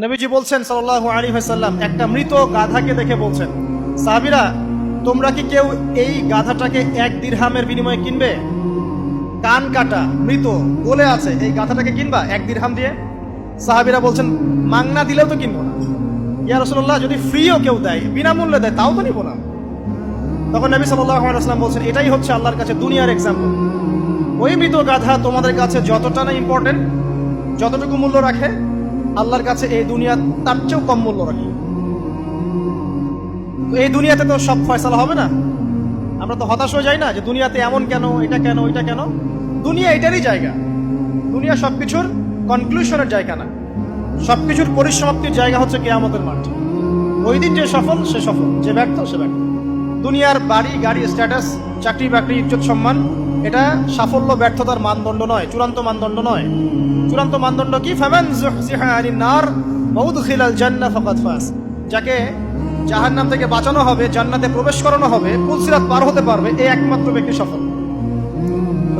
নবীজি বলছেন সাল্লাল্লাহু আলাইহি ওয়াসাল্লাম, একটা মৃত গাধাকে দেখে বলছেন, সাহাবীরা তোমরা কি কেউ এই গাধাটাকে 1 দিরহামের বিনিময়ে কিনবে? কান কাটা মৃত বলে আছে, এই গাধাটাকে কিনবা 1 দিরহাম দিয়ে? সাহাবীরা বলছেন, মাংনা দিলেও তো কিনবো না। ইয়া রাসূলুল্লাহ, যদি ফ্রিও কেউ দেয়, বিনামূল্যে দেয়, তাও তো নিব না। তখন নবী সাল্লাল্লাহু আলাইহি ওয়াসাল্লাম বলছেন, এটাই হচ্ছে আল্লাহর কাছে দুনিয়ার এক্সাম্পল। ওই মৃত গাধা তোমাদের কাছে যতটা না ইম্পর্টেন্ট, যতটুকু মূল্য রাখে, আল্লাহর কাছে এই দুনিয়া তার চেয়েও কম মূল্য রাখে। এই দুনিয়াতে তো সব ফয়সালা হবে না। আমরা তো হতাশ হয়ে যাই না যে দুনিয়াতে এমন কেন, এটা কেন, এটা কেন। দুনিয়া এটারই জায়গা। দুনিয়া সবকিছুর কনক্লুশনের জায়গা না, সবকিছুর পরিসমাপ্তির জায়গা হচ্ছে কিয়ামতের মাঠ। ওই দিন যে সফল সে সফল, যে ব্যর্থ সে ব্যর্থ। দুনিয়ার বাড়ি গাড়ি, স্ট্যাটাস, চাকরি বাকরি, ইজ্জত সম্মান, এটা সাফল্য ব্যর্থতার মানদণ্ড নয়, চূড়ান্ত মানদণ্ড নয়। চূড়ান্ত মানদণ্ড কি? ফামান যুহজিহা আনিন নার ওয়া উদখিলাল জান্নাহ ফাকাদ ফাজ। যাকে জাহান্নাম থেকে বাঁচানো হবে, জান্নাতে প্রবেশ করানো হবে, পুলসিরাত পার হতে পারবে, এই একমাত্র ব্যক্তি সফল।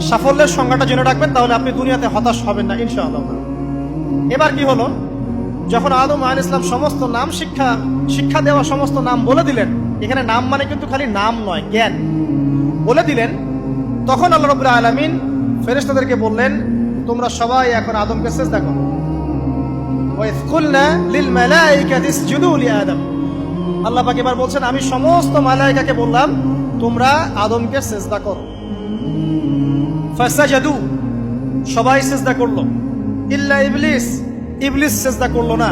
সাফল্যের সংজ্ঞাটা জেনে রাখবেন, তাহলে আপনি দুনিয়াতে হতাশ হবেন না ইনশাআল্লাহ। এবার কি হলো, যখন আদম আলাইহিস সালাম সমস্ত নাম শিক্ষা দেওয়া সমস্ত নাম বলে দিলেন, এখানে নাম মানে কিন্তু খালি নাম নয়, জ্ঞান বলে দিলেন, তখন আল্লাহ রাব্বুল আলামিন ফেরেশতাদেরকে বললেন, তোমরা সবাই এখন আদমকে সিজদা করো। ওয়া ইয কুলনা লিল মালাইকাতি ইসজুদু লি আদম। আল্লাহ পাক এবার বলছেন, আমি সমস্ত মালায়েকাকে বললাম তোমরা আদমকে সিজদা করো। ফাসাজাদু, সবাই সিজদা করলো, ইল্লা ইবলিস, ইবলিস সিজদা করলো না।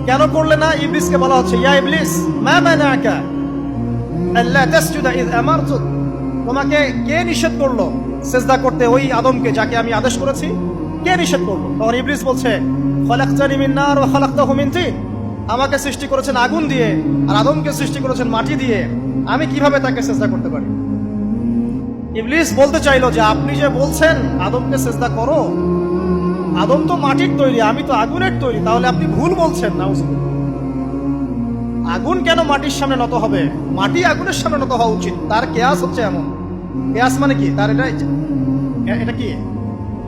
কেন করলে না? ইবলিসকে বলা হচ্ছে, ইয়া ইবলিস মা মানাকা আল্লা তাসজুদা ইয আমারতুক। তোমাকে কে নিষেধ করলো সিজদা করতে ওই আদমকে, যাকে আমি আদেশ করেছি? কে নিষেধ করলো? তখন ইবলিস বলছে, খালাকতানি মিন নার ওয়া খালাকতাহু মিন তিন। আমাকে সৃষ্টি করেছেন আগুন দিয়ে, আর আদমকে সৃষ্টি করেছেন মাটি দিয়ে, আমি কিভাবে তাকে সিজদা করতে পারি? ইবলিস বলতে চাইলো যে আপনি যে বলছেন আদমকে সিজদা করো, আদম তো মাটির তৈরি, আমি তো আগুনের তৈরি, তাহলে আপনি ভুল বলছেন। নাউজুবিল্লাহ। আগুন কেন মাটির সামনে নত হবে? মাটি আগুনের সামনে নত হওয়া উচিত। তার কেয়াস হচ্ছে এমন। কেয়াস মানে কি? তার এটা কি?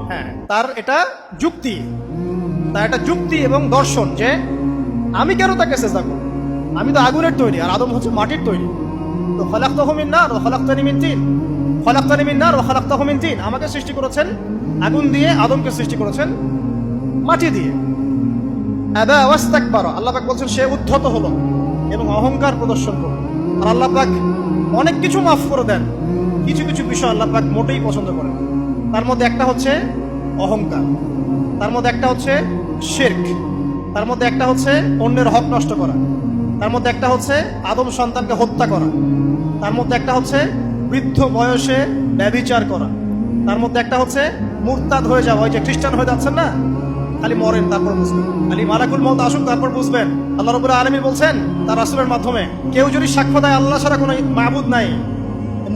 হ্যাঁ, তার এটা যুক্তি, তার এটা যুক্তি এবং দর্শন যে আমি কেন তাকে সিজদা করব? আমি তো আগুনের তৈরি, আর আদম হচ্ছে মাটির তৈরি। তো খালাকতাহু মিন নার ওয়া খালাকতানি মিন তিন, খালাকতানি মিন নার ওয়া খালাকতাহু মিন তিন। আমাকে সৃষ্টি করেছেন আগুন দিয়ে, আদমকে সৃষ্টি করেছেন মাটি দিয়ে। আবা ওয়াস্তাকবারা, আল্লাহ পাক বলছেন সে উদ্ধত হলো এবং অহংকার প্রদর্শন করল। আর আল্লাহ পাক অনেক কিছু মাফ করে দেন, কিছু কিছু বিষয় আল্লাহ পাক মোটেই পছন্দ করেন। তার মধ্যে একটা হচ্ছে অহংকার, তার মধ্যে একটা হচ্ছে শিরক, তার মধ্যে একটা হচ্ছে অন্যের হক নষ্ট করা, তার মধ্যে একটা হচ্ছে আদম সন্তানকে হত্যা করা, তার মধ্যে একটা হচ্ছে বৃদ্ধ বয়সে ব্যভিচার করা, তার মধ্যে একটা হচ্ছে মুরতাদ হয়ে যাওয়া। ওই যে খ্রিস্টান হয়ে যাচ্ছেন না, খালি মরেন তারপর বুঝবেন, খালি মালাকুল মউত আসুক তারপর বুঝবেন। আল্লাহ রাব্বুল আলামিন বলছেন তার রাসূলের মাধ্যমে, কেউ যদি সাক্ষ্য দেয় আল্লাহ ছাড়া কোনো মাবুদ নাই,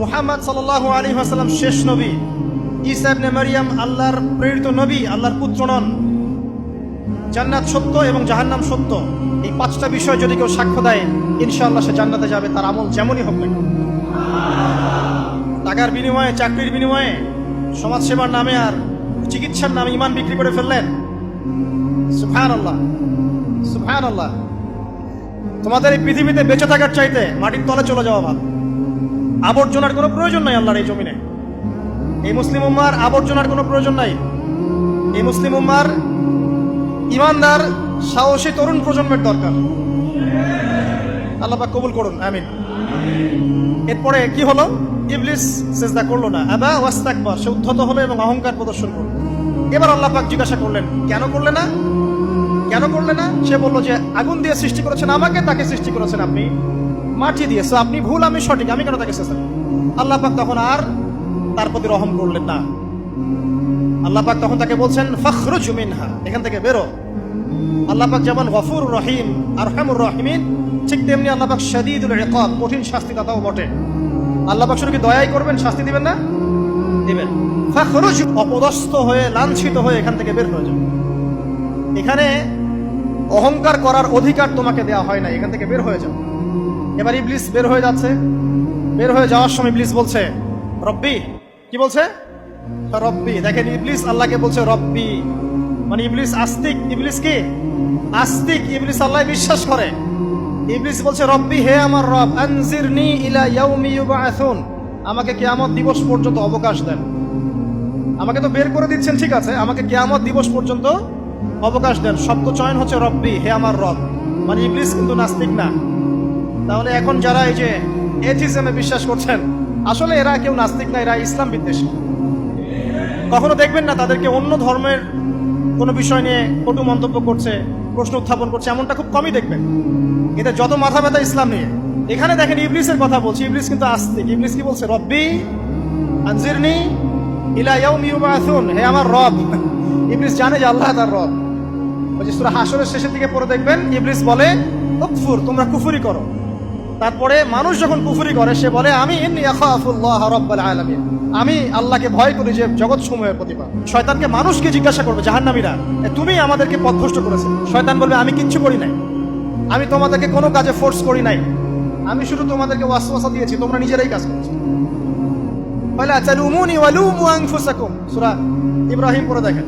মুহাম্মদ সাল্লাল্লাহু আলাইহি ওয়াসাল্লাম শেষ নবী, ঈসা ইবনে মারইয়াম আল্লাহর প্রেরিত নবী, আল্লাহর পুত্র নন, জান্নাত সত্য এবং জাহান্নাম সত্য, এই 5টা বিষয় যদি কেউ সাক্ষ্য দেয়, ইনশাআল্লাহ সে জান্নাতে যাবে, তার আমল যেমনই হোক না। টাকার বিনিময়ে, চাকরির বিনিময়ে, সমাজসেবার নামে আর চিকিৎসার নামে ঈমান বিক্রি করে ফেললেন, সুবহানাল্লাহ, সুবহানাল্লাহ। তোমাদের এই পৃথিবীতে বেঁচে থাকার চাইতে মাটির তলে চলে যাওয়া ভালো। আবর্জনার কোনো প্রয়োজন নাই আল্লাহর এই জমিনে। এই মুসলিম উম্মার আবর্জনার কোনো প্রয়োজন নাই। এই মুসলিম উম্মার ইমানদার সাহসী তরুণ প্রজন্মের দরকার। আল্লাহ পাক কবুল করুন, আমিন। এরপরে কি হলো? ইবলিস সিজদা করলো না, আবা ওয়াস্তাকবার, সে উদ্ধত হলো এবং অহংকার প্রদর্শন করলো। এবার আল্লাহ পাক জিজ্ঞাসা করলেন, কেন করলে না? কেন করলে না? সে বলল যে আগুন দিয়ে সৃষ্টি করেছেন আমাকে, তাকে সৃষ্টি করেছেন আপনি মাটি দিয়ে, সো আপনি ভুল, আমি সঠিক, আমি কেন তাকে সিজদা করব? আল্লাহ পাক তখন আর তার প্রতি রহম করলেন না। আল্লাহ পাক তখন তাকে বলছেন, ফাখরুজ মিনহা, এখান থেকে বেরো। আল্লাহ পাক যেমন গফুর রহিম, আরহামুর রহিমিন, ঠিক তেমনি আল্লাহ পাক শাদীদুল ইকাব, কঠিন শাস্তিদাতাও বটে। আল্লাহ পাক শুধু কি দয়াই করবেন, শাস্তি দিবেন না? দিবেন। ফাখরুজ, অপদস্থ হয়ে, লাঞ্ছিত হয়ে এখান থেকে বের হয়ে যাও। এখানে অহংকার করার অধিকার তোমাকে দেওয়া হয় না, এখান থেকে বের হয়ে যাও। এবার ইবলিস বের হয়ে যাচ্ছে। বের হয়ে যাওয়ার সময় ইবলিস বলছে রব্বি, কি বলছে? রব্বি। দেখেন, ইবলিস আল্লাহকে বলছে রব্বি। মানে ইবলিস আস্তিক। ইবলিস কি আস্তিক? ইবলিস আল্লাহ বিশ্বাস করে। ইবলিস বলছে রব্বি, হে আমার রব, আনজিরনি ইলা ইয়াউমি ইউবআসুন, আমাকে কিয়ামত দিবস পর্যন্ত অবকাশ দেন। আমাকে তো বের করে দিচ্ছেন, ঠিক আছে, আমাকে কিয়ামত দিবস পর্যন্ত অবকাশ দেন। শব্দ চয়ন হচ্ছে রব্বি, হে আমার রব। মানে ইবলিস কিন্তু নাস্তিক না। তাহলে এখন যারা এই যে এথিজমে বিশ্বাস করছেন, আসলে এরা কেউ নাস্তিক না, এরা ইসলাম বিদ্বেষী। কখনো দেখবেন না তাদেরকে অন্য ধর্মের কোনো বিষয় নিয়ে কটু মন্তব্য করছে, প্রশ্ন উত্থাপন করছে, এমনটা খুব কমই দেখবেন। এদের যত মাথা ব্যথা ইসলাম নিয়ে। এখানে দেখেন ইবলিসের কথা বলছি, ইবলিস কিন্তু আস্তিক। ইবলিস কি বলছে? রব্বি আনজিরনি ইলা ইয়াউমি ইউবআসুন, হে আমার রব। ইবলিস জানে যে আল্লাহ তার রব। ওই যে সূরা হাশরের শেষের দিকে পড়ে দেখবেন ইবলিস বলে উকফুর, তোমরা কুফরি করো। তারপরে মানুষ যখন কুফরি করে সে বলে আমি ইন্নী আখাফুল্লাহ রাব্বাল আলামিন, আমি আল্লাহকে ভয় করি যে জগৎ সমূহের প্রতিপালক। শয়তানকে মানুষকে জিজ্ঞাসা করবে জাহান্নামীরা, তুমি আমাদেরকে পথভ্রষ্ট করেছো। শয়তান বলবে আমি কিচ্ছু করি নাই, আমি তোমাদেরকে কোনো কাজে ফোর্স করি নাই, আমি শুধু তোমাদেরকে ওয়াসওয়াসা দিয়েছি, তোমরা নিজেরাই কাজ করছো। ফালা তালুমুনি ওয়ালুমু আনফুসাকুম, সূরা ইব্রাহিম পড়ে দেখেন।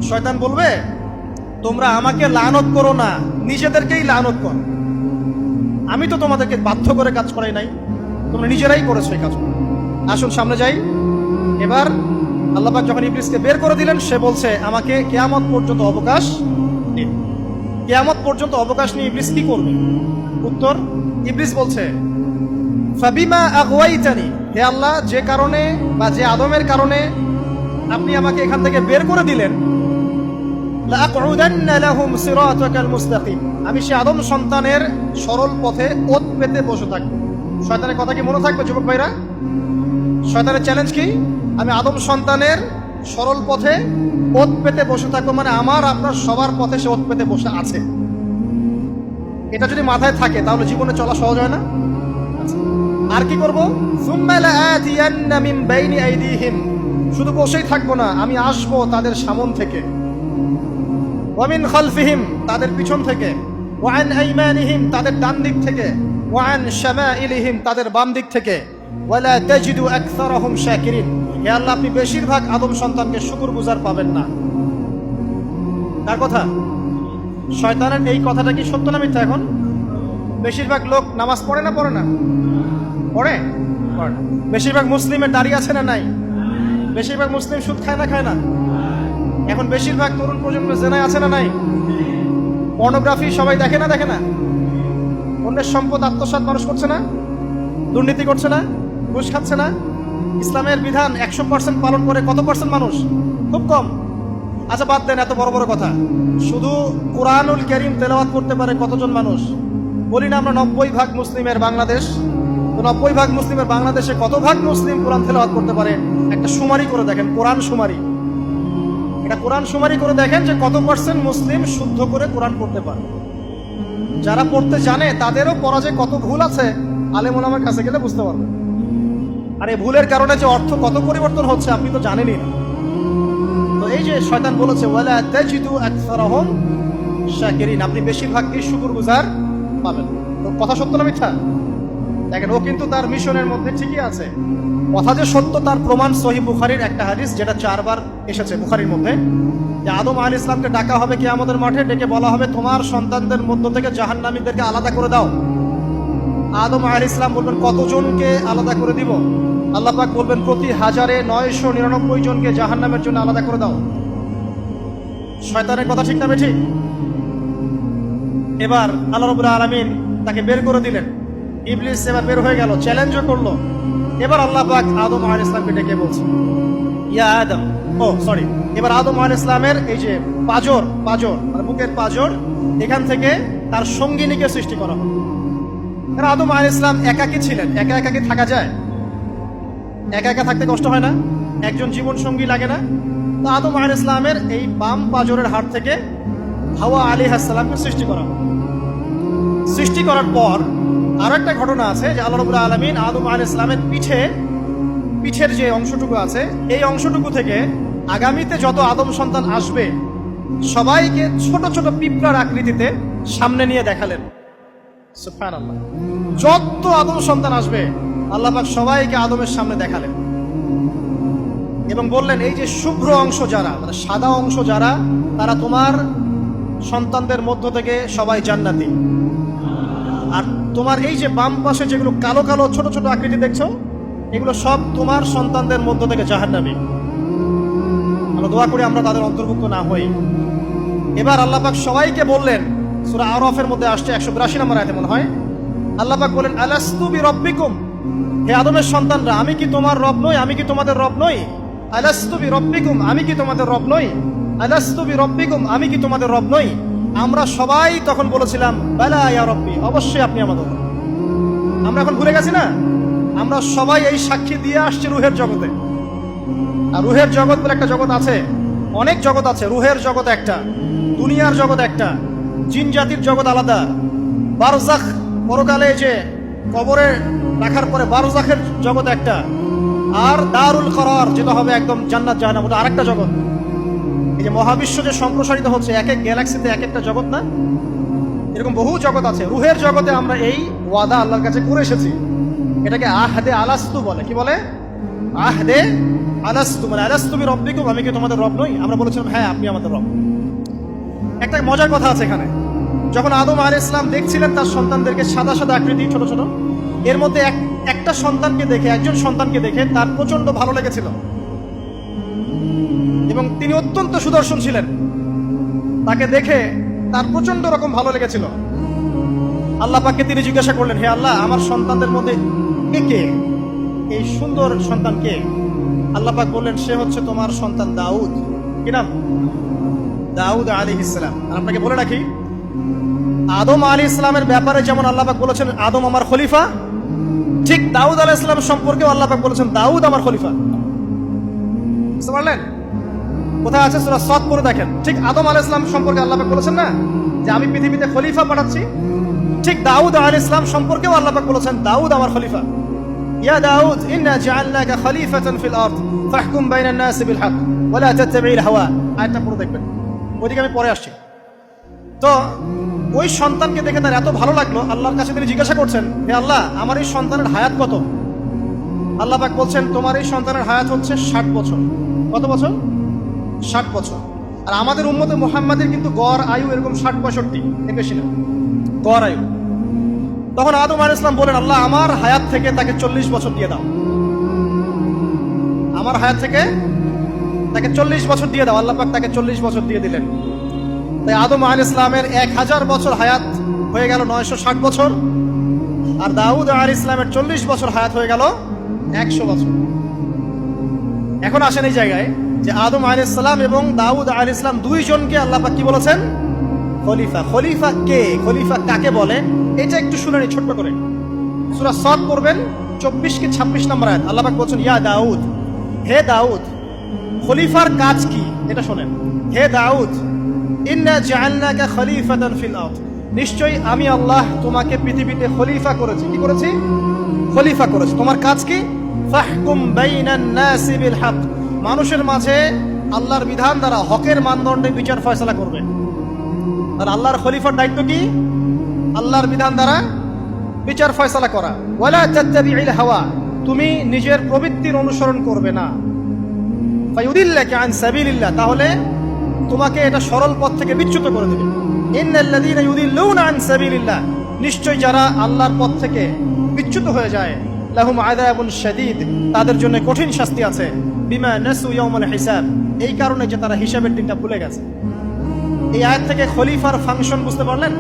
শয়তান বলবে তোমরা আমাকে লানত করো না, নিজেদেরকেই লানত করো, আমি তো তোমাদেরকে বাধ্য করে কাজ করাই নাই, তোমরা নিজেরাই করেছো এই কাজ। আসুন সামনে যাই। এবার আল্লাহ পাক যখন ইবলিসকে বের করে দিলেন, সে বলছে আমাকে কিয়ামত পর্যন্ত অবকাশ দিন। কিয়ামত পর্যন্ত অবকাশ নিয়ে ইবলিস কি করবে? উত্তর, ইবলিস বলছে ফাবিমা আগওয়াইতানি, হে আল্লাহ, যে কারণে বা যে আদমের কারণে আপনি আমাকে এখান থেকে বের করে দিলেন, লাআকউদান্না লাহুম সিরাতাকাল মুস্তাকিম, আমি সে আদম সন্তানের সরল পথে ওত পেতে বসে থাকবো। শয়তানের কথা কি মনে থাকবে যুবক ভাইরা? শয়তানের চ্যালেঞ্জ কি? আমি আদম সন্তানের সরল পথে ওত পেতে বসে থাকবো, মানে আমার আপনার সবার পথে সে ওত পেতে বসে আছে। এটা যদি মাথায় থাকে তাহলে জীবনে চলা সহজ হয় না? আর কি করবো? সুম্মা লাআতিয়ান্না মিন বাইনি আইদিহিম, শুধু বসেই থাকবো না, আমি আসবো তাদের সামন থেকে, ওয়া মিন খালফিহিম, তাদের পিছন থেকে, ওয়া আন আইমানিহিম, তাদের ডান দিক থেকে, ওয়া আন শামাইলিহিম, তাদের বাম দিক থেকে, ওয়ালা তাজিদু আকসারাহুম শাকিরিন, হে আল্লাহ, আপনি বেশিরভাগ আদম সন্তানকে শুকরগুজার পাবেন না। তার কথা, শয়তানের এই কথাটা কি সত্য না মিথ্যা? এখন বেশিরভাগ লোক নামাজ পড়ে না পড়ে না? পড়ে। বেশিরভাগ মুসলিমের দাড়ি আছে না নাই? বেশিরভাগ মুসলিম সুদ খায় না খায় না? এখন বেশিরভাগ তরুণ প্রজন্মের জেনায় আছে না নাই? পর্নোগ্রাফি সবাই দেখে না দেখে না? অন্যের সম্পদ আত্মসাৎ মানুষ করছে না? দুর্নীতি করছে না? ঘুষ খাচ্ছে না? ইসলামের বিধান 100% পালন করে কত পার্সেন্ট মানুষ? খুব কম। আচ্ছা বাদ দেন এত বড় বড় কথা, শুধু কোরআনুল কারীম তেলাওয়াত করতে পারে কতজন মানুষ? বলি না আমরা 90% মুসলিমের বাংলাদেশ, তো 90% মুসলিমের বাংলাদেশে কত ভাগ মুসলিম কোরআন তেলাওয়াত করতে পারে? একটা শুমারি করে দেখেন, কোরআন শুমারি। এটা কোরআন শুমারি করে দেখেন যে কত পার্সেন্ট মুসলিম শুদ্ধ করে কোরআন পড়তে পারে। যারা পড়তে জানে তাদেরও পড়া যে কত ভুল আছে, আলেম ওলামার কাছে গেলে বুঝতে পারবেন। আর এই ভুলের কারণে যে অর্থ কত পরিবর্তন হচ্ছে আপনি তো জানেনই না। তো এই যে শয়তান বলেছে ওয়ালা তাজিদু আকসারাহুম শাকিরিন, আপনি বেশিরভাগই শুকরগুজার পাবেন। তো কথা সত্য না মিথ্যা? দেখেন, ও কিন্তু তার মিশনের মধ্যে ঠিকই আছে। কথা যে সত্য তার প্রমাণ সহিহ বুখারীর একটা হাদিস, যেটা 4 বার এসেছে বুখারীর মধ্যে, যে আদম আলাইহিস সালামকে ডাকা হবে কিয়ামতের মাঠে, ডেকে বলা হবে তোমার সন্তানদের মধ্য থেকে জাহান্নামীদেরকে আলাদা করে দাও। আদম আলাইহিস সালাম বলবেন কতজনকে আলাদা করে দিব? আল্লাহ পাক বলবেন প্রতি 1099 জনকে জাহান্নামের জন্য আলাদা করে দাও। শয়তানের কথা ঠিক না ঠিক? এবার আল্লাহ রাব্বুল আলামিন তাকে বের করে দিলেন। ইবলিস এবার বের হয়ে গেল, চ্যালেঞ্জও করলো। এবার আল্লাহ পাক আদম আলাইহিস সালামকে ডেকে বলছে ইয়া আদম, এবার আদম আলাইহিস সালামের এই যে পাজর মানে বুকের পাজর, এখান থেকে তার সঙ্গিনীকে সৃষ্টি করা হবে। কারণ আদম আলাইহিস সালাম একাকী ছিলেন, একা একা কি থাকা যায়? একা একা থাকতে কষ্ট হয় না? একজন জীবন সঙ্গী লাগে না? তো আদম আলাইহিস সালামের এই বাম পাজরের হাড় থেকে হাওয়া আলাইহিস সালামকে সৃষ্টি করা হবে। সৃষ্টি করার পর আরো একটা ঘটনা আছে যে আল্লাহ রাব্বুল আলামিন আদম আলাইহিস সালামের পিঠের যে অংশটুকু আছে, এই অংশটুকু থেকে আগামীতে যত আদম সন্তান আসবে সবাইকে ছোট ছোট পিঁপড়ার আকৃতিতে সামনে নিয়ে দেখালেন। সুবহানাল্লাহ, যত আদম সন্তান আসবে আল্লাহ পাক সবাইকে আদমের সামনে দেখালেন। এবং বললেন এই যে শুভ্র অংশ যারা, মানে সাদা অংশ যারা, তারা তোমার সন্তানদের মধ্য থেকে সবাই জান্নাতি। আর তোমার এই যে বাম পাশে যেগুলো কালো কালো ছোট ছোট আকৃতি দেখছো, এগুলো সব তোমার সন্তানদের মধ্য থেকে জাহান্নামী। আমরা দোয়া করি আমরা তাদের অন্তর্ভুক্ত না হই। এবার আল্লাহ পাক সবাইকে বললেন, সূরা আরাফের মধ্যে আসছে 182 নম্বর আয়াতে মনে হয়, আল্লাহ পাক বলেন আলাস্তু বিরব্বিকুম, হে আদমের সন্তানরা, আমি কি তোমার রব নই? আমি কি তোমাদের রব নই? আলাস্তু বিরব্বিকুম, আমি কি তোমাদের রব নই? আলাস্তু বিরব্বিকুম, আমি কি তোমাদের রব নই? আমরা সবাই তখন বলেছিলাম বালা ইয়া রব্বি, অবশ্যই আপনি আমাদের রব। আমরা এখন ভুলে গেছি না? আমরা সবাই এই সাক্ষী দিয়ে আসছি রুহের জগতে। আর রুহের জগৎ বলে একটা জগৎ আছে, অনেক জগৎ আছে। রুহের জগৎ একটা, দুনিয়ার জগৎ একটা, জিন জাতির জগৎ আলাদা, বারজাখ পরকালে যে কবরে রাখার পরে বারজাখের জগৎ একটা, আর দারুল করার যেটা হবে একদম জান্নাত জাহান্নাম, ওটা আরেকটা জগৎ। এই যে মহাবিশ্ব যে সম্প্রসারিত হচ্ছে, এক এক গ্যালাক্সিতে এক একটা জগৎ না, এরকম বহু জগৎ আছে। রুহের জগতে আমরা এই ওয়াদা আল্লাহর কাছে করে এসেছি। এটাকে আহদে আলাস্তু বলে। কি বলে? আহদে আলাস্তু, মানে আলাস্তু বিরব্বিকুম, আমি কি তোমাদের রব নই? আমরা বলেছিলাম হ্যাঁ আপনি আমাদের রব। একটা মজার কথা আছে এখানে, যখন আদম আলাইহিস সালাম দেখছিলেন তার সন্তানদেরকে সাদা সাদা আকৃতি ছোট ছোট, এর মধ্যে একটা সন্তানকে দেখে, একজন সন্তানকে দেখে তার প্রচন্ড ভালো লেগেছিল এবং তিনি অত্যন্ত সুদর্শন ছিলেন। তাকে দেখে তার প্রচন্ড রকম ভালো লেগেছিল। আল্লাহ পাককে তিনি জিজ্ঞাসা করলেন, হে আল্লাহ, আমার সন্তানদের মধ্যে কে, এই সুন্দর সন্তান কে? আল্লাহ পাক বললেন, সে হচ্ছে তোমার সন্তান দাউদ। কি নাম? দাউদ আলাইহিস সালাম। আর আপনাকে বলে রাখি, আদম আলাইহিস সালামের ব্যাপারে যেমন আল্লাহ পাক বলেছেন আদম আমার খলিফা, ঠিক দাউদ আলাইহিস সালাম সম্পর্কেও আল্লাহ পাক বলেছেন দাউদ আমার খলিফা। বুঝতে পারলেন? কোথায় আছে? সূরা সাদ পড়ে দেখেন। ঠিক আদম আলাইহিস সালাম সম্পর্কে আল্লাহ পাক বলেছেন না যে আমি পৃথিবীতে খলিফা পাঠাচ্ছি, ঠিক দাউদ আলাইহিস সালাম সম্পর্কেও আল্লাহ পাক বলেছেন দাউদ আমার খলিফা। ইয়া দাউদ ইন্না জাআলনাকা খলিফাতান ফিল আরদ ফাহকুম বাইনান নাস বিল হক ওয়া লা তাত্তাবি'ল হাওয়া। আয়াতটা পড়ে দেখবেন, ওইদিকে আমি পরে আসছি। তো ওই সন্তানকে দেখে তার এত ভালো লাগলো, আল্লাহর কাছে তিনি জিজ্ঞাসা করছেন, হে আল্লাহ, আমার এই সন্তানের হায়াত কত? আল্লাহ পাক বলছেন, তোমার এই সন্তানের হায়াত হচ্ছে 60 বছর। কত বছর? 60 বছর। আর আমাদের উম্মতে মুহাম্মাদের কিন্তু গড় আয়ু এরকম 60-65, এর বেশি না গড় আয়ু। তখন আদম আলাইহিস সালাম বলেন, আল্লাহ, আমার হায়াত থেকে তাকে 40 বছর দিয়ে দাও। আমার হায়াত থেকে তাকে 40 বছর দিয়ে দাও। আল্লাহ পাক তাকে 40 বছর দিয়ে দিলেন। তাই আদম আলাইহিস সালামের 1000 বছর হায়াত হয়ে গেল 960 বছর, আর দাউদ আলাইহিস সালামের 40 বছর হায়াত হয়ে গেল 100 বছর। এখন আসেন এই জায়গায় যে আদম আলাইহিস সালাম এবং দাউদ আলাইহিস সালাম দুইজনকে আল্লাহ পাক কি বলেছেন? খলিফা। খলিফা কে? খলিফা কাকে বলে? এটা একটু শুনে নি ছোট্ট করে। সূরা সাদ পড়বেন 24 কি 26 নম্বর আয়াত। আল্লাহ পাক বলছেন, ইয়া দাউদ, হে দাউদ, খলিফার কাজ কি এটা শোনেন। হে দাউদ, ইন্না জাআলনাকা খলিফাতান ফিল আরদ, নিশ্চয়ই আমি আল্লাহ তোমাকে পৃথিবীতে খলিফা করেছি। কি করেছি? খলিফা করেছি। তোমার কাজ কি? ফাহকুম বাইনান নাসি বিল হক, মানুষের মাঝে আল্লাহর বিধান দ্বারা হকের মানদণ্ডে বিচার ফয়সালা করবে। আর আল্লাহর খলিফার দায়িত্ব কি? আল্লাহর বিধান দ্বারা বিচার ফয়সালা করা। ওয়ালা তাত্তাবি'ল হাওয়া, তুমি নিজের প্রবৃত্তির অনুসরণ করবে না। ফায়ুদিল্লাকা আন সাবিলিল্লাহ, তাহলে তোমাকে এটা সরল পথ থেকে বিচ্যুত করে দেবে। ইন্নাল্লাযীনা ইউদিল্লুনা আন সাবিলিল্লাহ, নিশ্চয় যারা আল্লাহর পথ থেকে বিচ্যুত হয়ে যায়, লাহুম আযাবুন শাদীদ, তাদের জন্য কঠিন শাস্তি আছে। বিমা নাসু ইয়াউমাল হিসাব, এই কারণে যে তারা হিসাবের দিনটা ভুলে গেছে। এই আয়াত থেকে খলিফার ফাংশন বুঝতে পারলেন?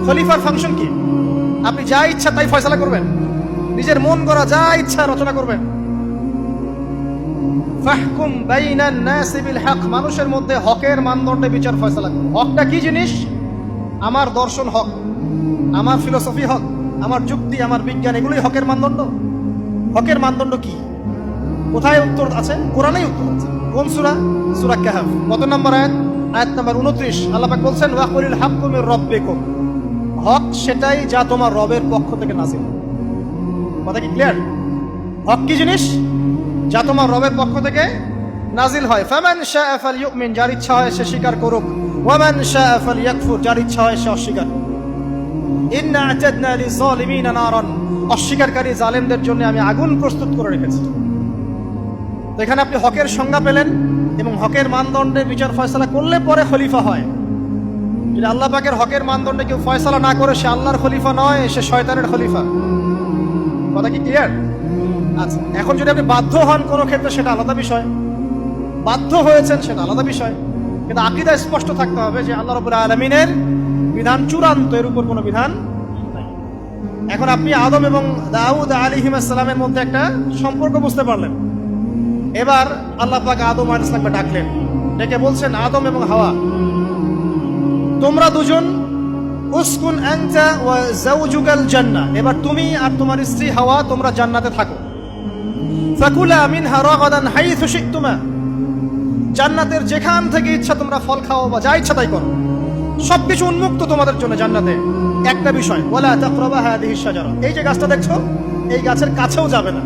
খলিফার ফাংশন কি? আপনি যা ইচ্ছা তাই ফয়সালা করবেন, নিজের মন গড়া যা ইচ্ছা রচনা করবেন। ফাহকুম বাইনান নাসি বিল হক, মানুষের মধ্যে হকের মানদণ্ডে বিচার ফয়সালা করুন। হকটা কি জিনিস? আমার দর্শন হক, আমার ফিলোসফি হক, আমার যুক্তি, আমার বিজ্ঞান, এগুলোই হকের মানদণ্ড। হকের মানদণ্ড কি? কোথায় উত্তর আছে? কোরআনেই উত্তর আছে। কোন সূরা? সূরা কাহফ। কত নম্বর আয়াত? আয়াত নম্বর 29। আল্লাহ পাক বলছেন, ওয়াকুলিল হাক্কু মির রাব্বিকুম, হক সেটাই যা তোমার রবের পক্ষ থেকে নাযিল। কথা কি ক্লিয়ার? হক কি জিনিস? যা তোমার রবের পক্ষ থেকে নাজিল হয়। ফামান শাআ ফালইউমিন, যার ইচ্ছা হয় সে স্বীকার করুক। ওয়ামান শাআ ফালইয়াকফুর, যার ইচ্ছা হয় সে অস্বীকার। ইন্না আ'তাদনা লিযালিমিনা নারান, অস্বীকারী জালেমদের জন্য আমি আগুন প্রস্তুত করে রেখেছি। তো এখানে আপনি হকের সংজ্ঞা পেলেন এবং হকের মানদণ্ডে বিচার ফয়সালা করলে পরে খলিফা হয়। যদি আল্লাহ পাকের হকের মানদণ্ডে কেউ ফয়সালা না করে সে আল্লাহর খলিফা নয়, সে শয়তানের খলিফা। কথা কি ক্লিয়ার? আচ্ছা, এখন যদি আপনি বাধ্য হন কোনো ক্ষেত্রে সেটা আলাদা বিষয়, বাধ্য হয়েছেন সেটা আলাদা বিষয়, কিন্তু আকীদা স্পষ্ট থাকতে হবে যে আল্লাহ রাব্বুল আলামিনের বিধান চূড়ান্ত, এর উপর কোনো বিধান নাই। এখন আপনি আদম এবং দাউদ আলাইহিস সালামের মধ্যে একটা সম্পর্ক বুঝতে পারলেন। এবার আল্লাহ পাক আদম আলাইহিস সালামকে ডাকলেন, ডেকে বলছেন, আদম এবং হাওয়া, তোমরা দুজন উসকুন আনতা ওয়া যাওজুকাল জান্নাহ, এবার তুমি আর তোমার স্ত্রী হাওয়া তোমরা জান্নাতে থাকো। ফাকুলা মিনহা রাগাদান হাইথু শি'তুমা, জান্নাতের যেখান থেকে ইচ্ছা তোমরা ফল খাও বা যা ইচ্ছা তাই করো, সবকিছু উন্মুক্ত তোমাদের জন্য জান্নাতে। একটা বিষয়, ওয়ালা তাকরাবা হাদিহিশ শাজারা, এই যে গাছটা দেখছো এই গাছের কাছেও যাবে না।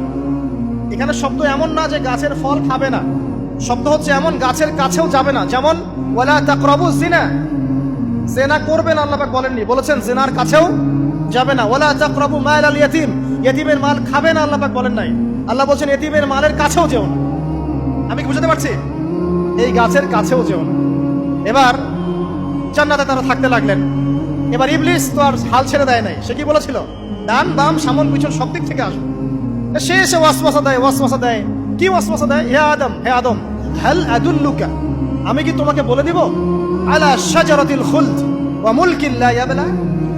এখানে শব্দ এমন না যে গাছের ফল খাবে না, শব্দ হচ্ছে এমন গাছের কাছেও যাবে না। যেমন ওয়ালা তাকরাবু জিনা, জিনা করবেন আল্লাহ পাক বলেননি, বলেছেন জিনার কাছেও যাবে না। ওয়ালা তাকরাবু মাল আল ইয়াতীম, ইয়াতীমের মাল খাবে না আল্লাহ পাক বলেন নাই, আল্লাহ বলছেন ইয়াতীমের মালের কাছেও যেও না। আমি কি বুঝতে পারছি? এই গাছের কাছেও যেও না। এবার জান্নাতে তারা থাকতে লাগলেন। এবার ইবলিস তো আর হাল ছেড়ে দেয় নাই, সে কি বলেছিল, ডান বাম সামন পিছন সব দিক থেকে আসবে। সে এসে ওয়াসওয়াসা দেয়। কি ওয়াসওয়াসা দেয়? হে আদম হাল আদুল্লুকা, আমি কি তোমাকে বলে দিব, আলা শাজারাতিল খুলদ ওয়া মুলকিন লা ইয়াবলা,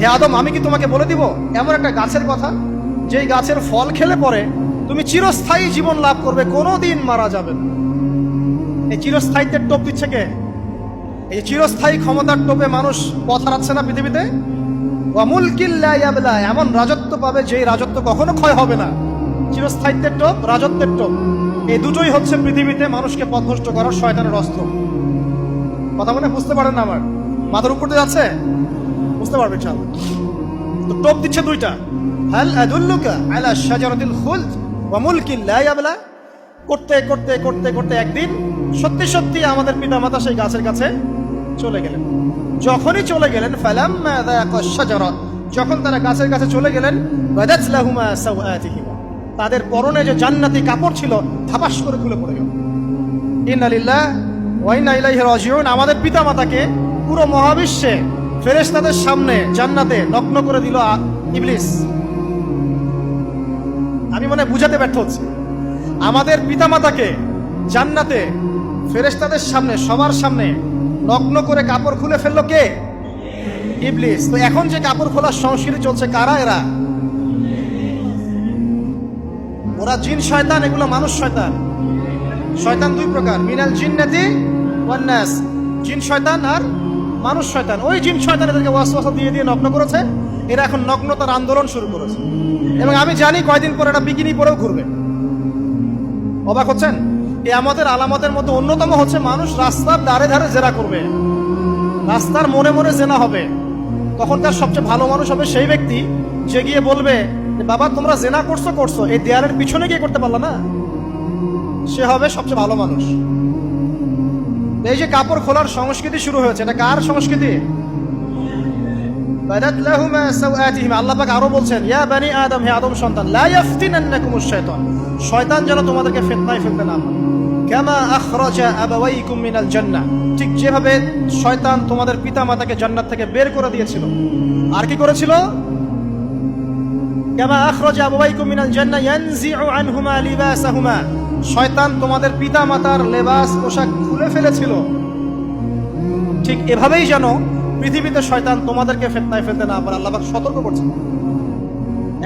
হে আদম আমি কি তোমাকে বলে দিব এমন একটা গাছের কথা যেই গাছের ফল খেলে পরে তুমি চিরস্থায়ী জীবন লাভ করবে, কোনোদিন মারা যাবে না। এই চিরস্থায়িত্বের টোপ দিচ্ছে কে? এই চিরস্থায়ী ক্ষমতার টোপে মানুষ পথ হারাচ্ছে না পৃথিবীতে। ওয়া মুলকিন লা ইয়াবলা, এমন রাজত্ব পাবে যেই রাজত্ব কখনো ক্ষয় হবে না। চিরস্থায়িত্বের টোপ, রাজত্বের টোপ, এই দুটোই হচ্ছে পৃথিবীতে মানুষকে পথভ্রষ্ট করার শয়তানের অস্ত্র। কথা মনে বুঝতে পারেন না? আমার মাথার উপর দিয়ে যাচ্ছে, বুঝতে পারবেন ইনশাআল্লাহ। তো টোপ দিচ্ছে দুইটা, হাল আদুল্লুকা আলা শাজারাতিল খুলদ ওয়া মুলকিন লা ইয়াবলা। করতে করতে করতে করতে একদিন সত্যি সত্যি আমাদের পিতামাতা সেই গাছের কাছে চলে গেলেন। যখনই চলে গেলেন, ফালাম্মা যাকা শাজারা, যখন তারা গাছের কাছে চলে গেলেন, বাদাত লাহুমা সাওআতিহিমা, তাদের পরনে যে জান্নাতি কাপড় ছিল ধাপাস করে খুলে পড়ে গেল। ইন্না লিল্লাহি ওয়া ইন্না ইলাইহি রাজিউন। আমাদের পিতামাতাকে পুরো মহাবিশ্বে ফেরেশতাদের সামনে জান্নাতে নগ্ন করে দিল ইবলিস। আমি মনে বুঝাতে ব্যর্থ হচ্ছি। আমাদের পিতামাতাকে জান্নাতে ফেরেশতাদের সামনে, সবার সামনে নগ্ন করে কাপড় খুলে ফেললো কে? ইবলিস। তো এখন যে কাপড় খোলার সংস্কৃতি চলছে, কারা এরা? ওরা জিন শয়তান, এগুলো মানুষ শয়তান। শয়তান দুই প্রকার, মিনাল জিন্নাতি ওয়ান নাস, জিন শয়তান আর মানুষ শয়তান। ওই জিন শয়তান এদেরকে ওয়াসওয়াসা দিয়ে দিয়ে নগ্ন করেছে, এরা এখন নগ্নতার আন্দোলন শুরু করেছে। এবং আমি জানি কয়দিন পরে এটা বিকিনি পরেও ঘুরবে। অবাক হচ্ছেন? এই আমাদের আলামতের মধ্যে অন্যতম হচ্ছে মানুষ রাস্তার ধারে ধারে জেনা করবে, রাস্তার মোড়ে মোড়ে জেনা হবে। তখন তার সবচেয়ে ভালো মানুষ হবে সেই ব্যক্তি যে গিয়ে বলবে যে বাবা তোমরা জেনা করছো, এই দেয়ালের পিছনে গিয়ে করতে পারলা না, সে হবে সবচেয়ে ভালো মানুষ। এই যে কাপড় খোলার সংস্কৃতি শুরু হয়েছে, এটা কার সংস্কৃতি? বাদাত লাহুমা সাওআতিহিমা। আল্লাহ পাক আরো বলছেন, ইয়া বানি আদম, হে আদম সন্তান, লা ইয়াফতিনান্নাকুমুশ শাইতান, শয়তান যেন তোমাদেরকে ফিতনায় ফেলতে না পারে। কামা আখরাজা আবাওয়াইকুম মিনাল জান্নাহ, ঠিক যেভাবে শয়তান তোমাদের পিতামাতাকে জান্নাত থেকে বের করে দিয়েছিল। আর কি করেছিল? কামা আখরাজা আবাওয়াইকুম মিনাল জান্নাহ ইয়ানজিউ আনহুমা লিবাসাহুমা, শয়তান তোমাদের পিতামাতার লেবাস পোশাক খুলে ফেলেছিল। ঠিক এভাবেই যেন পৃথিবীতে শয়তান তোমাদেরকে ফিতনায় ফেলতে না পারে, আল্লাহ পাক সতর্ক করছেন।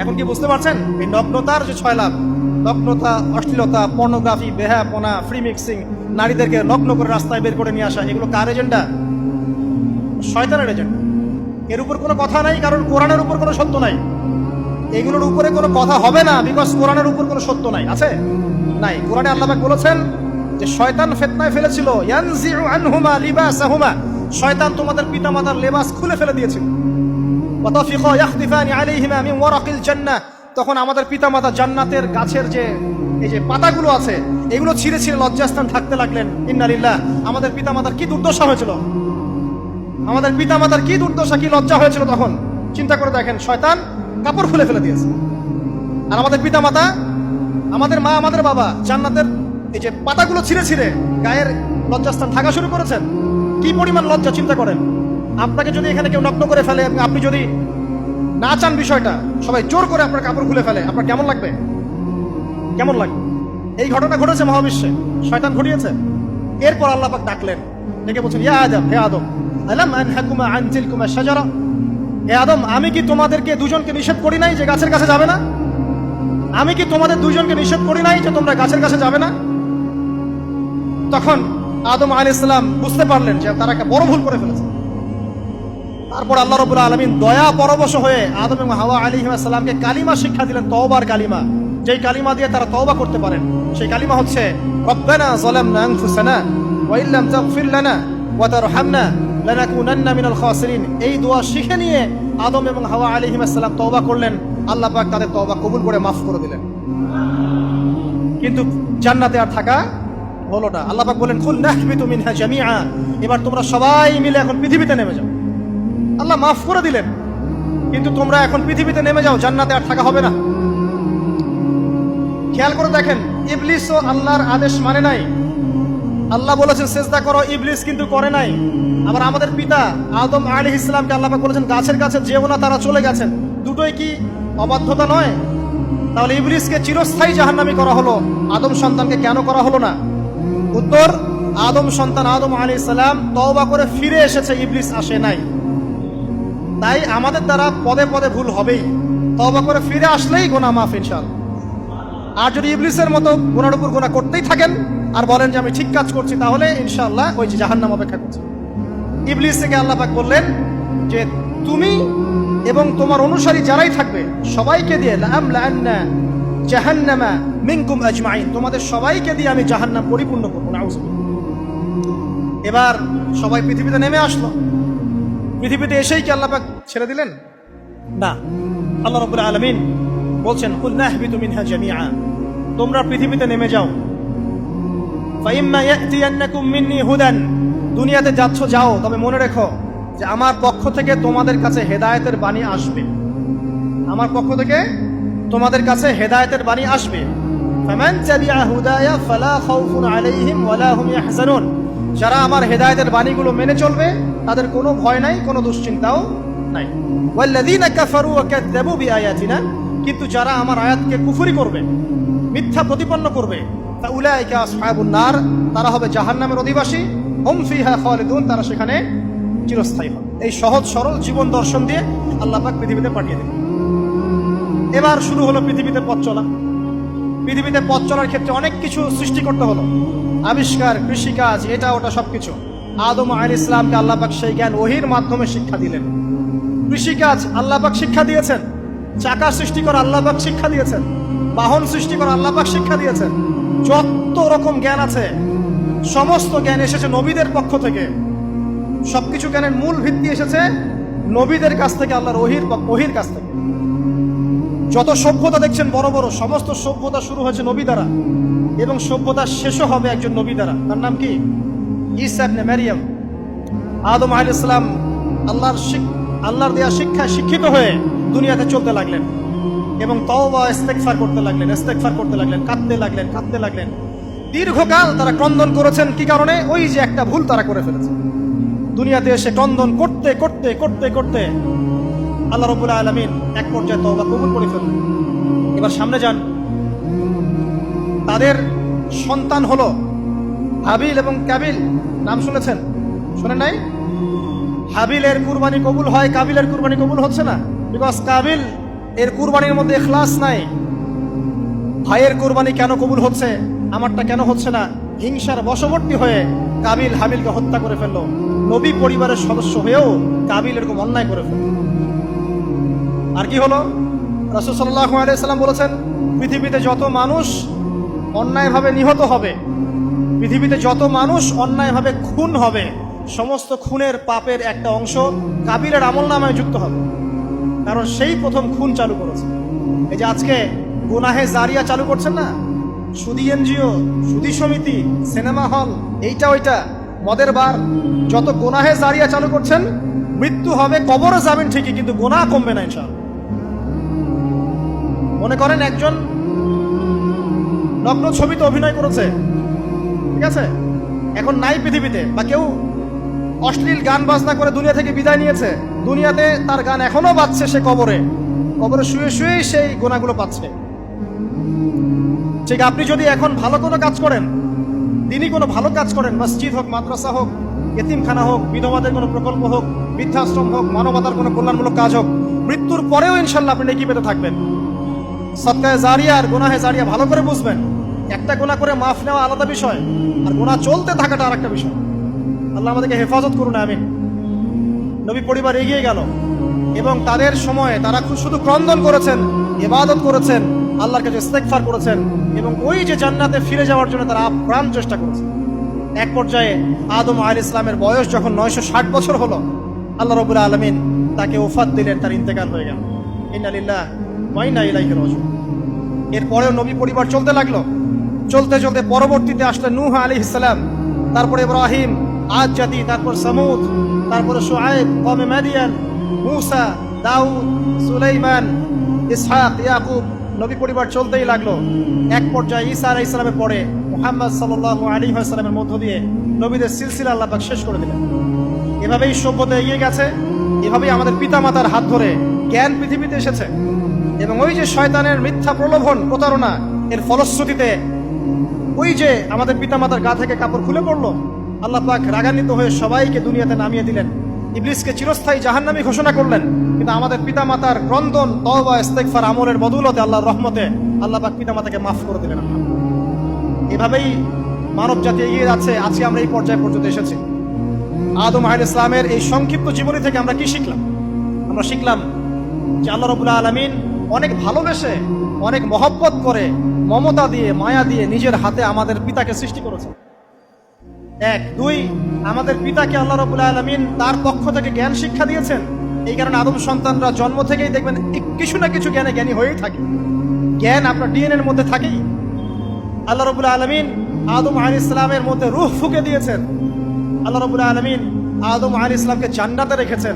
এখন কি বুঝতে পারছেন? এই নগ্নতার যে 6 লাভ, নগ্নতা, অশ্লীলতা, পর্নোগ্রাফি, বেহায়াপনা, ফ্রি মিক্সিং, নারীদেরকে নগ্ন করে রাস্তায় বের করে নিয়ে আসা, এগুলো কার এজেন্ডা? শয়তানের এজেন্ডা। এর উপর কোনো কথা নাই, কারণ কোরআনের উপর কোনো সত্য নাই। এগুলোর উপরে কোনো কথা হবে না, বিকজ কোরআনের উপর কোনো সত্য নাই। আছে? নাই। কোরআনে আল্লাহ পাক বলেছেন যে শয়তান ফিতনায় ফেলেছিল, ইয়ানজিউ আনহুমা লিবাসাহুমা, শয়তান তোমাদের পিতামাতার লেবাস খুলে ফেলে দিয়েছিল। ওয়া তাফিকা ইয়াখতিফানি আলাইহিমা মিন ওয়ারাকিল জান্নাহ, তখন আমাদের পিতামাতা জান্নাতের গাছের যে এই যে পাতাগুলো আছে এগুলো ছিঁড়ে ছিঁড়ে লজ্জাস্থান থাকতে লাগলেন। ইন্না লিল্লাহ। আমাদের পিতামাতার কি দুর্দশা হয়েছিল, আমাদের পিতামাতার কি দুর্দশা, কি লজ্জা হয়েছিল তখন। চিন্তা করে দেখেন, শয়তান কাপড় খুলে ফেলে দিয়েছে। আর আমাদের পিতামাতা, আমাদের মা, আমাদের বাবা জান্নাতের এই যে পাতাগুলো ছিঁড়ে ছিঁড়ে গায়ের লজ্জাস্থান ঢাকা শুরু করেছেন। কি পরিমাণ লজ্জা চিন্তা করেন। আপনাকে যদি এখানে কেউ নগ্ন করে ফেলে, আপনি যদি না চান বিষয়টা, সবাই জোর করে আপনার কাপড় খুলে ফেলে, আপনার কেমন লাগবে? কেমন লাগবে? এই ঘটনা ঘটেছে মহাবিশ্বে, শয়তান ঘটিয়েছে। এরপর আল্লাহ পাক ডাকলেন, ডেকে বলছেন, ইয়া আদম, হে আদম, আলাম আনহাকুমা আন তিলকুমা শাজারা, হে আদম, আমি কি তোমাদেরকে দুজনকে নিষেধ করি নাই যে গাছের কাছে যাবে না? আমি কি তোমাদের দুজনকে নিষেধ করি নাই যে তোমরা গাছের কাছে যাবে না? তখন আদম আলাইহিস সালাম বুঝতে পারলেন যে তারা একটা বড় ভুল করে ফেলেছে। তারপর আল্লাহ রাব্বুল আলামিন দয়া পরবশ হয়ে আদম এবং হাওয়া আলাইহিস সালামকে কালিমা শিক্ষা দিলেন, তওবার কালিমা, যেই কালিমা দিয়ে তারা তওবা করতে পারেন। সেই কালিমা হচ্ছে রব্বানা যালামনা আনফুসানা ওয়া ইল্লাম তাগফির লানা ওয়া তারহামনা লানাকুনান্না মিনাল খাসিরিন। এই দোয়া শিখে নিয়ে আদম এবং হাওয়া আলাইহিস সালাম তওবা করলেন। আল্লাহ পাক তাদের তওবা কবুল করে মাফ করে দিলেন। কিন্তু জান্নাতে আর থাকা হলো না। আল্লাহ পাক বলেন, কুল নাহবিতু মিনহা জামিআ, এবার তোমরা সবাই মিলে এখন পৃথিবীতে নেমে যাও। আল্লাহ মাফ করে দিলেন, কিন্তু তোমরা এখন পৃথিবীতে নেমে যাও, জান্নাতে আর থাকা হবে না। খেয়াল করে দেখেন, ইবলিসও আল্লাহর আদেশ মানে নাই। আল্লাহ বলেছেন সেজদা করো, ইবলিস কিন্তু করে নাই। আবার আমাদের পিতা আদম আলাইহিস সালামকে আল্লাহ পাক বলেছেন গাছের কাছে যেও না, তারা চলে গেছেন। দুটোই কি অবাধ্যতা নয়? তাহলে ইবলিসকে চিরস্থায়ী জাহান্নামী করা হলো, আদম সন্তানকে কেন করা হলো না? উত্তর, আদম সন্তান আদম আলাইহিস সালাম তওবা করে ফিরে এসেছে, ইবলিস আসে নাই। তাই আমাদের দ্বারা পদে পদে ভুল হবেই, তওবা করে ফিরে আসলেই গুনাহ মাফ ইনশাআল্লাহ। আর যদি ইবলিসের মতো গুনার উপর গুনাহ করতেই থাকেন আর বলেন যে আমি ঠিক কাজ করছি, তাহলে ইনশাআল্লাহ ওই যে জাহান্নাম অপেক্ষা করছে। ইবলিস থেকে আল্লাহ পাক বললেন যে তুমি এবং তোমার অনুসারী যারাই থাকবে সবাইকে দিয়ে লাআমলাআন্না জাহান্নামা মিনকুম আজমাইন, তোমাদের সবাইকে দিয়ে আমি জাহান্নাম পরিপূর্ণ করব। নাউযুবিল্লাহ। এবার সবাই পৃথিবীতে নেমে আসলো। পৃথিবীতে এসেই কি আল্লাহ পাক ছেড়ে দিলেন? না। আল্লাহ রাব্বুল আলামিন বলছেন, কুল নাহবিতু মিনহা জামিআ, তোমরা পৃথিবীতে নেমে যাও। ফাইম্মা ইয়াতিয়ান্নাকুম মিন্নি হুদান, দুনিয়াতে যাচ্ছ যাও, তবে মনে রেখো যে আমার পক্ষ থেকে তোমাদের কাছে হেদায়েতের বাণী আসবে। আমার পক্ষ থেকে তোমাদের কাছে হেদায়েতের বাণী আসবে। ফামান তাবিআ হুদায়া ফালা খাউফুন আলাইহিম ওয়ালা হুম ইয়াহজানুন, যারা আমার হেদায়েতের বাণীগুলো মেনে চলবে তাদের কোনো ভয় নাই, কোনো দুশ্চিন্তাও নাই। ওয়াল্লাযীনা কাফারু ওয়া কাযযাবু বিআয়াতিনা, কিন্তু যারা আমার আয়াতকে কুফরি করবে, মিথ্যা প্রতিপন্ন করবে, ফাউলাইকা আসহাবুন নার, তারা হবে জাহান্নামের অধিবাসী। হুম ফিহা খালিদুন, তারা সেখানে চিরস্থায়ী হবে। এই সহজ সরল জীবন দর্শন দিয়ে আল্লাহ পাক পৃথিবীতে পাঠিয়ে দিলেন। এবার শুরু হলো পৃথিবীতে পথ চলা। পৃথিবীতে পথ চলার ক্ষেত্রে অনেক কিছু সৃষ্টি করতে হলো, আবিষ্কার, কৃষিকাজ, এটা ওটা সবকিছু। আদম আলাইহিস সালামকে আল্লাহ পাক সেই জ্ঞান ওহীর মাধ্যমে শিক্ষা দিলেন। কৃষিকাজ আল্লাহ পাক শিক্ষা দিয়েছেন, চাকা সৃষ্টি করা আল্লাহ পাক শিক্ষা দিয়েছেন, বাহন সৃষ্টি করা আল্লাহ পাক শিক্ষা দিয়েছেন। যত রকম জ্ঞান আছে সমস্ত জ্ঞান এসেছে নবীদের পক্ষ থেকে। সবকিছু জ্ঞানের মূল ভিত্তি এসেছে নবীদের কাছ থেকে, আল্লাহর ওহীর কাছ থেকে। যত সভ্যতা দেখছেন বড় বড়, সমস্ত সভ্যতা শুরু হয়েছে নবী দ্বারা, এবং সভ্যতা শেষও হবে একজন নবী দ্বারা। তার নাম কি? ঈসা ইবনে মারইয়াম। আদম আলাইহিস সালাম আল্লাহর দেয়া শিক্ষায় শিক্ষিত হয়ে দুনিয়াতে চলতে লাগলেন এবং তওবা ইস্তেগফার করতে লাগলেন, কাঁদতে লাগলেন। দীর্ঘকাল তারা ক্রন্দন করেছেন। কি কারণে? ওই যে একটা ভুল তারা করে ফেলেছে। দুনিয়াতে এসে ক্রন্দন করতে আল্লাহ রাব্বুল আলামিন এক পর্যায়ে তওবা কবুল করে ফেললেন। এবার সামনে যান। তাদের সন্তান হলো হাবিল এবং কাবিল। নাম শুনেছেন? শোনেন নাই? হাবিলের কুরবানি কবুল হয়, কাবিলের কুরবানি কবুল হচ্ছে না। বিকজ কাবিল এর কুরবানির মধ্যে ইখলাস নাই। ভাইয়ের কুরবানি কেন কবুল হচ্ছে, আমারটা কেন হচ্ছে না? হিংসার বশবর্তী হয়ে কাবিল হাবিলকে হত্যা করে ফেললো। নবী পরিবারের সদস্য হয়েও কাবিল এরকম অন্যায় করে ফেলল। আর কি হলো? রাসূল সাল্লাল্লাহু আলাইহি ওয়াসাল্লাম বলেছেন, পৃথিবীতে যত মানুষ অন্যায়ভাবে নিহত হবে, পৃথিবীতে যত মানুষ অন্যায়ভাবে খুন হবে, সমস্ত খুনের পাপের একটা অংশ কাবিলের আমলনামায় যুক্ত হবে। কারণ সেই প্রথম খুন চালু করেছে। এই যে আজকে গুনাহে জারিয়া চালু করছেন না, সুদী এনজিও, সুদী সমিতি, সিনেমা হল, এইটা ওইটা, মদের বার, যত গুনাহে জারিয়া চালু করছেন, মৃত্যু হবে, কবরে যাবেন ঠিকই, কিন্তু গুনাহ কমবে না ইনশাআল্লাহ। মনে করেন একজন নগ্ন ছবিতে অভিনয় করেছে, ঠিক আছে, এখন নাই পৃথিবীতে, বা কেউ অশ্লীল গান বাজনা করে দুনিয়া থেকে বিদায় নিয়েছে, দুনিয়াতে তার গান এখনো বাজছে, সে কবরে কবরে শুয়ে শুয়েই সেই গোনাগুলো পাচ্ছে। ঠিক আপনি যদি এখন ভালো কোনো কাজ করেন, দিনই কোনো ভালো কাজ করেন, মসজিদ হোক, মাদ্রাসা হোক, এতিমখানা হোক, বিধবাদের কোনো প্রকল্প হোক, বৃদ্ধাশ্রম হোক, মানবতার কোনো কল্যাণমূলক কাজ হোক, মৃত্যুর পরেও ইনশাল্লাহ আপনি নেকি পেতে থাকবেন। সদকায়ে জারিয়া আর গুনাহে জারিয়া ভালো করে বুঝবেন। একটা গুনাহ করে মাফ নেওয়া আলাদা বিষয়, আর গুনাহ চলতে থাকাটা আরেকটা বিষয়। আল্লাহ আমাদেরকে হেফাজত করুন, আমিন। নবী পরিবার এগিয়ে গেল এবং তাদের সময়ে তারা শুধু ক্রন্দন করেছেন, ইবাদত করেছেন, আল্লাহর কাছে ইস্তেগফার করেছেন এবং ওই যে জান্নাতে ফিরে যাওয়ার জন্য তারা আপ্রাণ চেষ্টা করেছেন। এক পর্যায়ে আদম আলাইহিস সালামের বয়স যখন 960 বছর হলো, আল্লাহ রাব্বুল আলামিন তাকে ওফাত দিলেন, তার ইন্তেকাল হয়ে গেল। ইন্না লিল্লাহি ওয়া ইন্না ইলাইহি রাজিউন। এরপরেও নবী পরিবার চলতে লাগলো, চলতে চলতে পরবর্তীতে আসলেন নূহ আলাইহিস সালাম, তারপরে ইব্রাহিম, আদ জাতি, তারপর সামুদ, তারপরে শুআয়ব, কওমে মাদিয়ান, মূসা, দাউদ, সুলাইমান, ইসহাক, ইয়াকুব। নবী পরিবার চলতেই লাগলো। এক পর্যায়ে ঈসা আলাইহিস সালামের পরে মুহাম্মদ সাল্লাল্লাহু আলাইহি ওয়াসাল্লামের মধ্য দিয়ে নবীদের সিলসিলা আল্লাহ পাক শেষ করে দিলেন। এভাবেই সভ্যতা এগিয়ে গেছে, এভাবেই আমাদের পিতামাতার হাত ধরে জ্ঞান পৃথিবীতে এসেছে। এবং ওই যে শয়তানের মিথ্যা প্রলোভন, প্রতারণা, এর ফলশ্রুতিতে ওই যে আমাদের পিতামাতার গা থেকে কাপড় খুলে পড়লো, আল্লাহ পাক রাগান্বিত হয়ে সবাইকে দুনিয়াতে নামিয়ে দিলেন, ইবলিসকে চিরস্থায়ী জাহান্নামী ঘোষণা করলেন। কিন্তু আমাদের পিতামাতার ক্রন্দন, তওবা, ইস্তেগফার, আমলের বদৌলতে, আল্লাহর রহমতে আল্লাহ পাক পিতামাতাকে মাফ করে দিলেন। এভাবেই মানব জাতি এগিয়ে যাচ্ছে। আজকে আমরা এই পর্যায়ে পর্যন্ত এসেছি। আদম আলাইহিস সালামের এই সংক্ষিপ্ত জীবনী থেকে আমরা কি শিখলাম? আমরা শিখলাম যে আল্লাহ রাব্বুল আলামিন অনেক ভালোবেসে, অনেক মহব্বত করে, মমতা দিয়ে, মায়া দিয়ে নিজের হাতে আমাদের পিতাকে সৃষ্টি করেছেন। এক, দুই, আমাদের পিতাকে আল্লাহ রাব্বুল আলামিন তার পক্ষ থেকে জ্ঞান শিক্ষা দিয়েছেন। এই কারণে আদম সন্তানরা জন্ম থেকেই দেখবেন কিছু না কিছু জ্ঞানে জ্ঞানী হয়েই থাকে। জ্ঞান আপনার ডিএনএ এর মধ্যে থাকেই। আল্লাহ রাব্বুল আলামিন আদম আলাইহিস সালামের মধ্যে রূহ ফুঁকে দিয়েছেন। আল্লাহ রাব্বুল আলামিন আদম আলাইহিস সালামকে জান্নাতে রেখেছেন।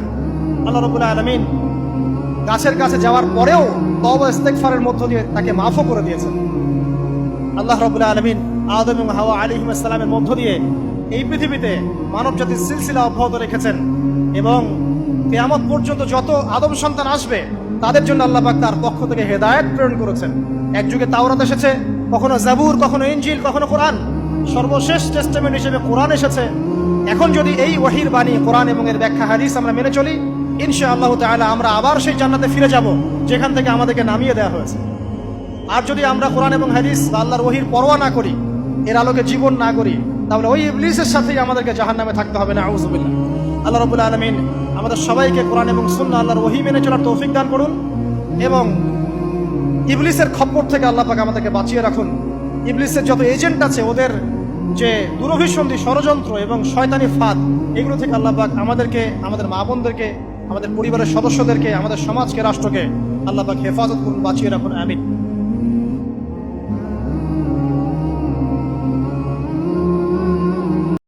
আল্লাহ রাব্বুল আলামিন গাছের কাছে যাওয়ার পরেও তওবা ইস্তেগফারের মধ্য দিয়ে তাকে মাফও করে দিয়েছেন। আল্লাহ রাব্বুল আলামিন আদম এবং হাওয়া আলাইহিস সালামের মধ্য দিয়ে এই পৃথিবীতে মানব জাতির সিলসিলা অব্যাহত রেখেছেন এবং কিয়ামত পর্যন্ত যত আদম সন্তান আসবে তাদের জন্য আল্লাহ পাক তার পক্ষ থেকে হেদায়েত প্রেরণ করেছেন। এক যুগে তাওরাত এসেছে, কখনো জাবুর, কখনো ইনজিল, কখনো কোরআন, সর্বশেষ টেস্টামেন্ট হিসেবে কোরআন এসেছে। এখন যদি এই ওহীর বাণী, কোরআন এবং এর ব্যাখ্যা হাদিস আমরা মেনে চলি, ইনশাআল্লাহ তাআলা আমরা আবার সেই জান্নাতে ফিরে যাব যেখান থেকে আমাদেরকে নামিয়ে দেওয়া হয়েছে। আর যদি আমরা কোরআন এবং হাদিস বা আল্লাহর ওহীর পরোয়া না করি, এর আলোকে জীবন না করি, তাহলে ওই ইবলিসের সাথেই আমাদেরকে জাহান্নামে থাকতে হবে। নাউযুবিল্লাহ। আল্লাহ রাব্বুল আলামিন আমাদের সবাইকে কোরআন এবং সুন্নাহ, আল্লাহর ওহী মেনে চলার তৌফিক দান করুন এবং ইবলিসের খপ্পর থেকে আল্লাহ পাক আমাদেরকে বাঁচিয়ে রাখুন। ইবলিসের যত এজেন্ট আছে, ওদের যে দুরভিসন্ধি, ষড়যন্ত্র এবং শয়তানি ফাঁদ, এগুলো থেকে আল্লাহ পাক আমাদেরকে, আমাদের মা বোনদেরকে, আমাদের পরিবারের সদস্যদেরকে, আমাদের সমাজকে, রাষ্ট্রকে আল্লাহ পাক হেফাজত করুন, বাঁচিয়ে রাখুন, আমিন।